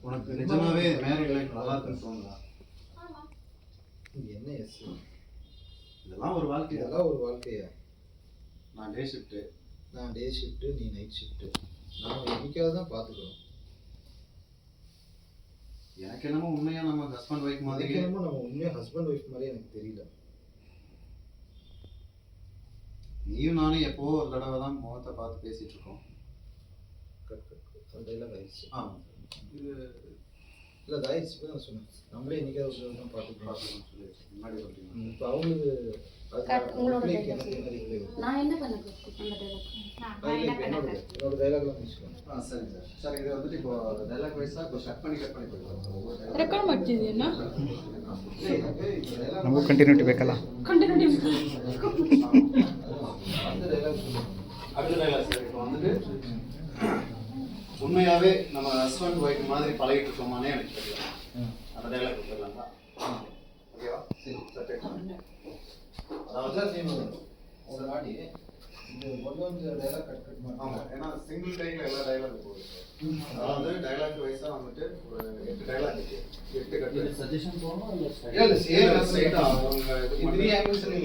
உனக்கு நிஜமாவே marriage life நல்லா இருக்குன்னு தோணுதா? என்ன எஸ் இதெல்லாம் ஒரு வாழ்க்கையா? அதெல்லாம் ஒரு வாழ்க்கையா? நான் டே ஷிஃப்ட்டு, நீ நைட் ஷிஃப்ட்டு. நாம் என்னைக்காவது தான் பார்த்துக்கிறோம். எனக்கு என்னமோ உண்மையா நம்ம ஹஸ்பண்ட் ஒய்ஃப் மாதிரி. என்னமோ நம்ம உண்மையாக ஹஸ்பண்ட் ஒய்ஃப் மாதிரி எனக்கு தெரியல. நீயும் நானும் எப்போ ஒரு தடவை தான் முகத்தை பார்த்து பேசிட்டு இருக்கோம். அந்த டைலாக் ஆயிடுச்சு. ஆமாம், இது இல்லை அது ஆயிடுச்சு. நான் சொன்னேன் நம்மளே என்னைக்காவது ஒரு தான் பார்த்துக்கலாம் சொல்லி முன்னாடி சொல்றீங்க. இப்போ அவங்களுக்கு நான் என்ன பண்ண என்னோட டைலாக்லாம் முடிச்சுக்கலாம். சரி சார். சார் இது வந்துட்டு இப்போ டைலாக் வைஸாக இப்போ கட் பண்ணி போயிடலாம். ರೆಕಾರ್ಡ್ ಮಾಡ್ತಿದ್ದೀಯಾ? ನಮಗೂ ಕಂಟಿನ್ಯೂಟಿ ಬೇಕಲ್ಲ. அடுத்த டைலாக் சார். இப்போ வந்துட்டு உண்மையாகவே நம்ம ஹஸ்பண்ட் ஒய்ஃப் மாதிரி பழகிட்டு இருக்கோமானே எனக்கு தெரியல. அந்த டைலாக் கொடுத்துடலாங்களா? ஓகேவா? சரி சார். அதாவது ஒரு நாடி இது ஒன்று டைலாக் கட் பண்ணி ஆமாம், ஏன்னா சிங்கிள் டைமில் எல்லா டைலாக் போகுது. அதாவது டைலாக் வைஸாக வந்துட்டு ஒரு 8 டைலாக் இருக்கு. 8 கட்டு சஜஷன் போகணும். இல்லை ஸ்ட்ரைட்டாக அவங்க இது 3 ஆங்கிள்ஸ்